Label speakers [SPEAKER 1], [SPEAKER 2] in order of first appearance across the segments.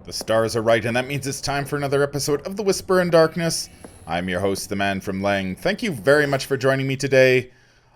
[SPEAKER 1] The stars are right, and that means it's time for another episode of The Whisper in Darkness. I'm your host, the man from Lang. Thank you very much for joining me today.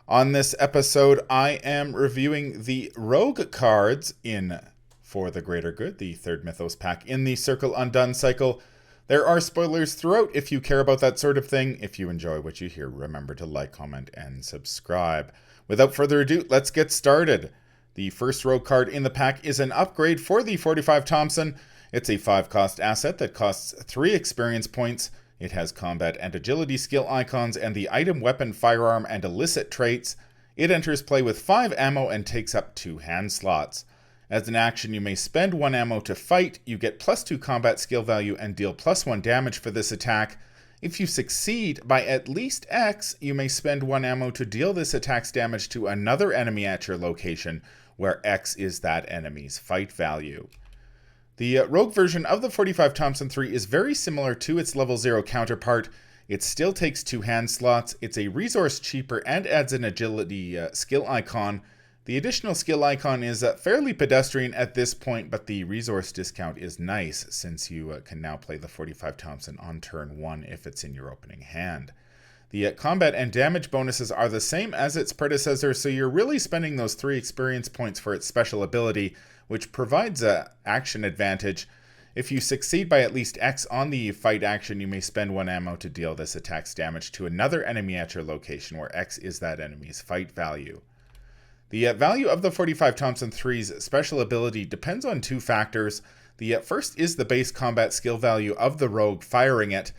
[SPEAKER 1] On this episode, I am reviewing the Rogue cards in For the Greater Good, the third Mythos pack in the Circle Undone cycle. There are spoilers throughout if you care about that sort of thing. If you enjoy what you hear, remember to like, comment, and subscribe. Without further ado, let's get started. The first Rogue card in the pack is an upgrade for the 45 Thompson. It's a 5-cost asset that costs 3 experience points. It has combat and agility skill icons and the item, weapon, firearm, and illicit traits. It enters play with 5 ammo and takes up 2 hand slots. As an action, you may spend 1 ammo to fight. You get +2 combat skill value and deal +1 damage for this attack. If you succeed by at least X, you may spend 1 ammo to deal this attack's damage to another enemy at your location, where X is that enemy's fight value. The Rogue version of the 45 Thompson 3 is very similar to its level 0 counterpart. It still takes 2 hand slots, it's a resource cheaper, and adds an agility skill icon. The additional skill icon is fairly pedestrian at this point, but the resource discount is nice since you can now play the 45 Thompson on turn 1 if it's in your opening hand. The combat and damage bonuses are the same as its predecessor, so you're really spending those 3 experience points for its special ability, which provides an action advantage. If you succeed by at least X on the fight action, you may spend 1 ammo to deal this attack's damage to another enemy at your location, where X is that enemy's fight value. The value of the 45 Thompson 3's special ability depends on 2 factors. The first is the base combat skill value of the Rogue firing it.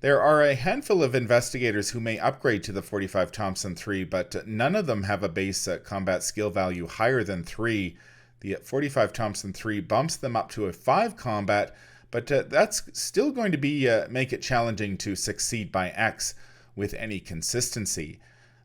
[SPEAKER 1] There are a handful of investigators who may upgrade to the 45 Thompson 3, but none of them have a base combat skill value higher than 3. The 45 Thompson 3 bumps them up to a 5 combat, but that's still going to be make it challenging to succeed by X with any consistency.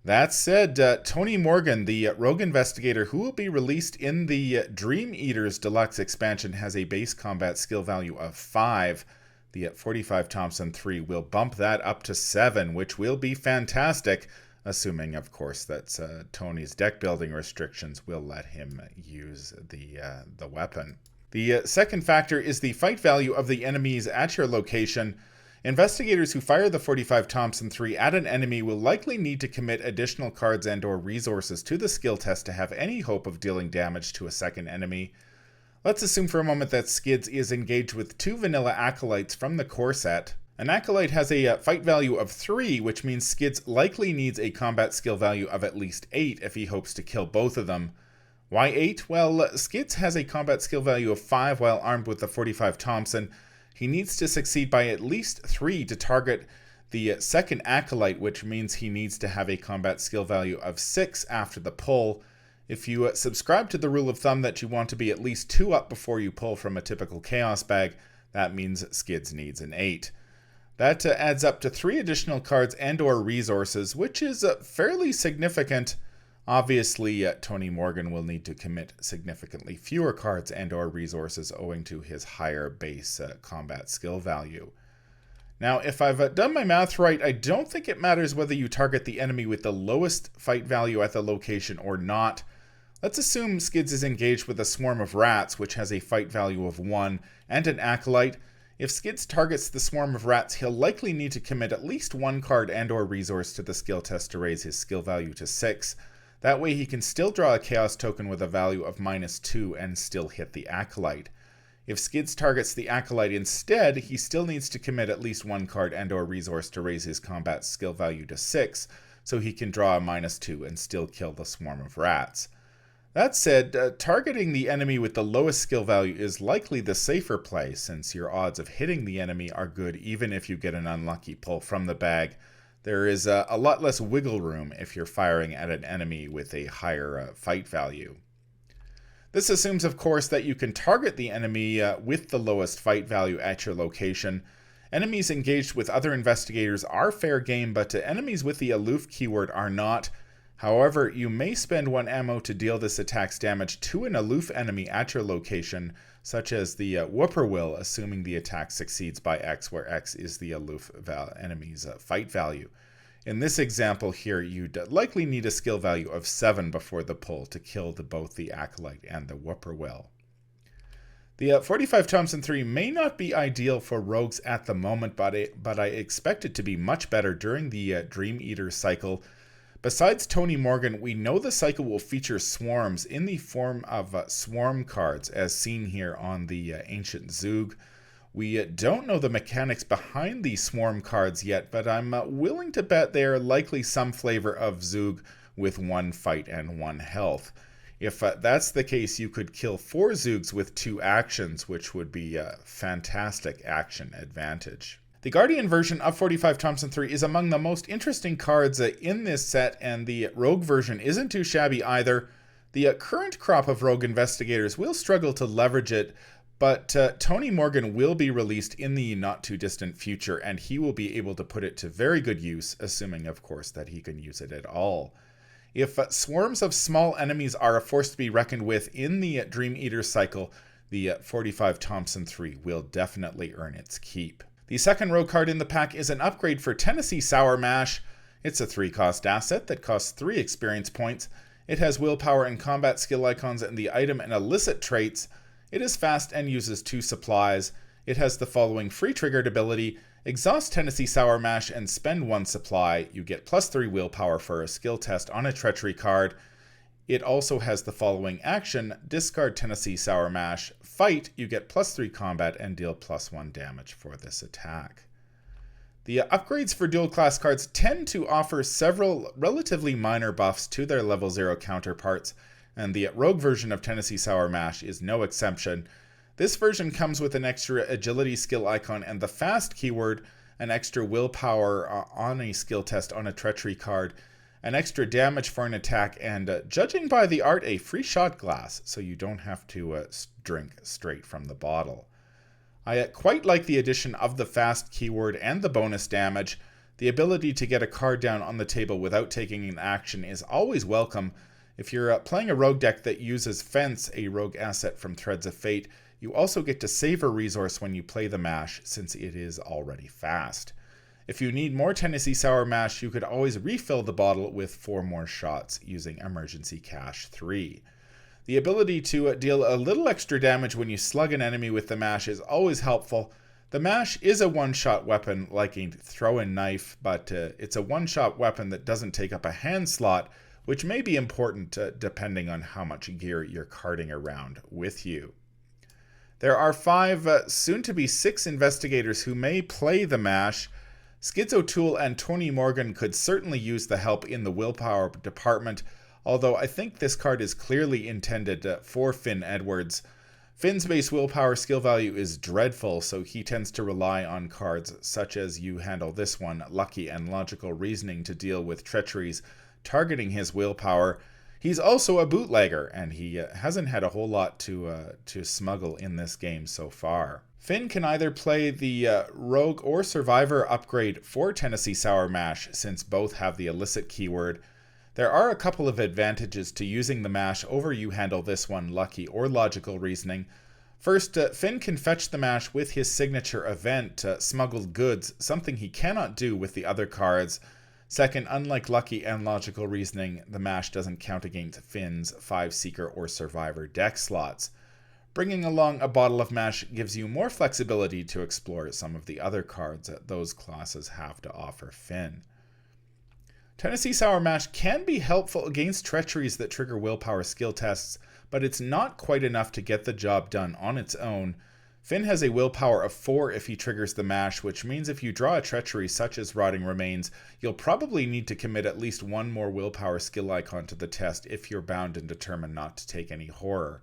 [SPEAKER 1] That said, Tony Morgan, the Rogue Investigator who will be released in the Dream Eaters Deluxe expansion, has a base combat skill value of 5. The 45 Thompson 3 will bump that up to 7, which will be fantastic, assuming, of course, that Tony's deck building restrictions will let him use the weapon. The second factor is the fight value of the enemies at your location. Investigators who fire the 45 Thompson 3 at an enemy will likely need to commit additional cards and or resources to the skill test to have any hope of dealing damage to a second enemy. Let's assume for a moment that Skids is engaged with 2 vanilla acolytes from the core set. An acolyte has a fight value of 3, which means Skids likely needs a combat skill value of at least 8 if he hopes to kill both of them. Why 8? Well, Skids has a combat skill value of 5 while armed with the 45 Thompson. He needs to succeed by at least 3 to target the second acolyte, which means he needs to have a combat skill value of 6 after the pull. If you subscribe to the rule of thumb that you want to be at least 2 up before you pull from a typical Chaos bag, that means Skids needs an 8. That adds up to 3 additional cards and or resources, which is fairly significant. Obviously, Tony Morgan will need to commit significantly fewer cards and or resources owing to his higher base combat skill value. Now, if I've done my math right, I don't think it matters whether you target the enemy with the lowest fight value at the location or not. Let's assume Skids is engaged with a swarm of rats, which has a fight value of 1, and an acolyte. If Skids targets the swarm of rats, he'll likely need to commit at least 1 card and or resource to the skill test to raise his skill value to 6. That way he can still draw a chaos token with a value of -2 and still hit the acolyte. If Skids targets the acolyte instead, he still needs to commit at least 1 card and or resource to raise his combat skill value to 6, so he can draw a -2 and still kill the swarm of rats. That said, targeting the enemy with the lowest skill value is likely the safer play, since your odds of hitting the enemy are good even if you get an unlucky pull from the bag. There is a lot less wiggle room if you're firing at an enemy with a higher fight value. This assumes, of course, that you can target the enemy with the lowest fight value at your location. Enemies engaged with other investigators are fair game, but enemies with the aloof keyword are not. However, you may spend 1 ammo to deal this attack's damage to an aloof enemy at your location, such as the Whippoorwill, assuming the attack succeeds by X, where X is the aloof enemy's fight value. In this example here, you'd likely need a skill value of 7 before the pull to kill both the Acolyte and the Whippoorwill. The 45 Thompson 3 may not be ideal for rogues at the moment, but I expect it to be much better during the Dream Eater cycle. Besides Tony Morgan, we know the cycle will feature swarms in the form of swarm cards, as seen here on the Ancient Zug. We don't know the mechanics behind these swarm cards yet, but I'm willing to bet they are likely some flavor of Zug with 1 fight and 1 health. If that's the case, you could kill 4 Zoogs with 2 actions, which would be a fantastic action advantage. The Guardian version of 45 Thompson 3 is among the most interesting cards in this set, and the Rogue version isn't too shabby either. The current crop of Rogue Investigators will struggle to leverage it, but Tony Morgan will be released in the not-too-distant future, and he will be able to put it to very good use, assuming, of course, that he can use it at all. If swarms of small enemies are a force to be reckoned with in the Dream Eater cycle, the 45 Thompson 3 will definitely earn its keep. The second rogue card in the pack is an upgrade for Tennessee Sour Mash. It's a 3-cost asset that costs 3 experience points. It has willpower and combat skill icons and the item and illicit traits. It is fast and uses 2 supplies. It has the following free triggered ability: exhaust Tennessee Sour Mash and spend 1 supply. You get +3 willpower for a skill test on a treachery card. It also has the following action: discard Tennessee Sour Mash, fight, you get +3 combat and deal +1 damage for this attack. The upgrades for dual class cards tend to offer several relatively minor buffs to their level 0 counterparts, and the rogue version of Tennessee Sour Mash is no exception. This version comes with an extra agility skill icon and the fast keyword, an extra willpower on a skill test on a treachery card, an extra damage for an attack, and judging by the art, a free shot glass, so you don't have to drink straight from the bottle. I quite like the addition of the fast keyword and the bonus damage. The ability to get a card down on the table without taking an action is always welcome. If you're playing a rogue deck that uses Fence, a rogue asset from Threads of Fate, you also get to save a resource when you play the mash, since it is already fast. If you need more Tennessee Sour Mash, you could always refill the bottle with 4 more shots using Emergency Cash 3. The ability to deal a little extra damage when you slug an enemy with the mash is always helpful. The mash is a one-shot weapon like a throw-in knife, but it's a one-shot weapon that doesn't take up a hand slot, which may be important depending on how much gear you're carting around with you. There are 5, soon-to-be 6 investigators who may play the mash. Skids O'Toole and Tony Morgan could certainly use the help in the willpower department, although I think this card is clearly intended for Finn Edwards. Finn's base willpower skill value is dreadful, so he tends to rely on cards such as You Handle This One, Lucky and Logical Reasoning to deal with treacheries targeting his willpower. He's also a bootlegger, and he hasn't had a whole lot to smuggle in this game so far. Finn can either play the Rogue or Survivor upgrade for Tennessee Sour Mash, since both have the illicit keyword. There are a couple of advantages to using the mash over You Handle This One, Lucky or Logical Reasoning. First, Finn can fetch the mash with his signature event, Smuggled Goods, something he cannot do with the other cards. Second, unlike Lucky and Logical Reasoning, the mash doesn't count against Finn's 5 Seeker or Survivor deck slots. Bringing along a bottle of mash gives you more flexibility to explore some of the other cards that those classes have to offer Finn. Tennessee Sour Mash can be helpful against treacheries that trigger willpower skill tests, but it's not quite enough to get the job done on its own. Finn has a willpower of 4 if he triggers the mash, which means if you draw a treachery such as Rotting Remains, you'll probably need to commit at least 1 more willpower skill icon to the test if you're bound and determined not to take any horror.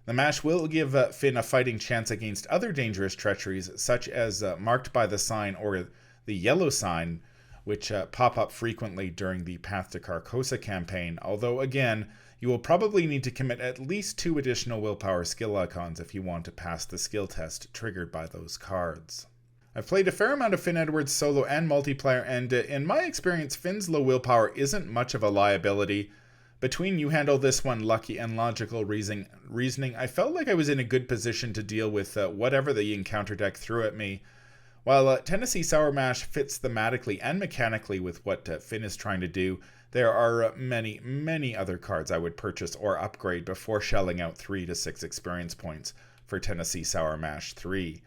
[SPEAKER 1] The mash will give Finn a fighting chance against other dangerous treacheries, such as Marked by the Sign or the Yellow Sign, which pop up frequently during the Path to Carcosa campaign, although again, you will probably need to commit at least 2 additional willpower skill icons if you want to pass the skill test triggered by those cards. I've played a fair amount of Finn Edwards solo and multiplayer, and in my experience, Finn's low willpower isn't much of a liability. Between You Handle This One, Lucky and Logical Reasoning, I felt like I was in a good position to deal with whatever the encounter deck threw at me. While Tennessee Sour Mash fits thematically and mechanically with what Finn is trying to do, there are many, many other cards I would purchase or upgrade before shelling out 3 to 6 experience points for Tennessee Sour Mash 3.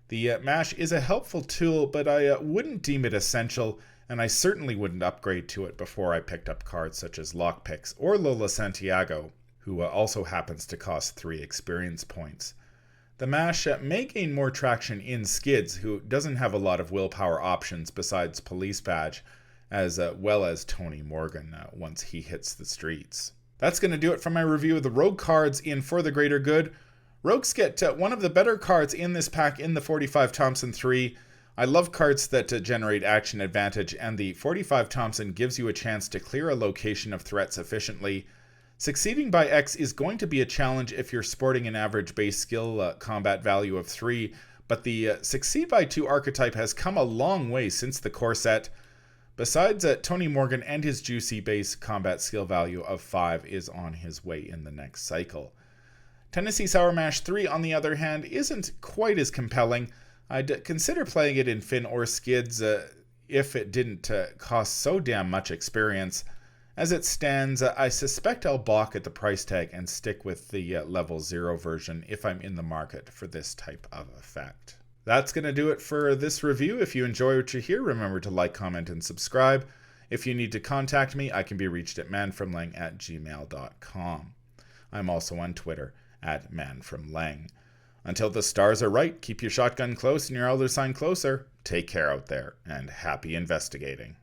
[SPEAKER 1] The mash is a helpful tool, but I wouldn't deem it essential, and I certainly wouldn't upgrade to it before I picked up cards such as Lockpicks or Lola Santiago, who also happens to cost 3 experience points. The mash may gain more traction in Skids, who doesn't have a lot of willpower options besides Police Badge, as well as Tony Morgan once he hits the streets. That's going to do it for my review of the Rogue cards in For the Greater Good. Rogues get one of the better cards in this pack in the 45 Thompson 3. I love cards that generate action advantage, and the 45 Thompson gives you a chance to clear a location of threats efficiently. Succeeding by X is going to be a challenge if you're sporting an average base skill combat value of 3, but the Succeed by 2 archetype has come a long way since the core set. Besides, Tony Morgan and his juicy base combat skill value of 5 is on his way in the next cycle. Tennessee Sour Mash 3, on the other hand, isn't quite as compelling. I'd consider playing it in Finn or Skids if it didn't cost so damn much experience. As it stands, I suspect I'll balk at the price tag and stick with the level 0 version if I'm in the market for this type of effect. That's going to do it for this review. If you enjoy what you hear, remember to like, comment, and subscribe. If you need to contact me, I can be reached at manfromlang@gmail.com. I'm also on Twitter at manfromlang. Until the stars are right, keep your shotgun close and your elder sign closer. Take care out there, and happy investigating.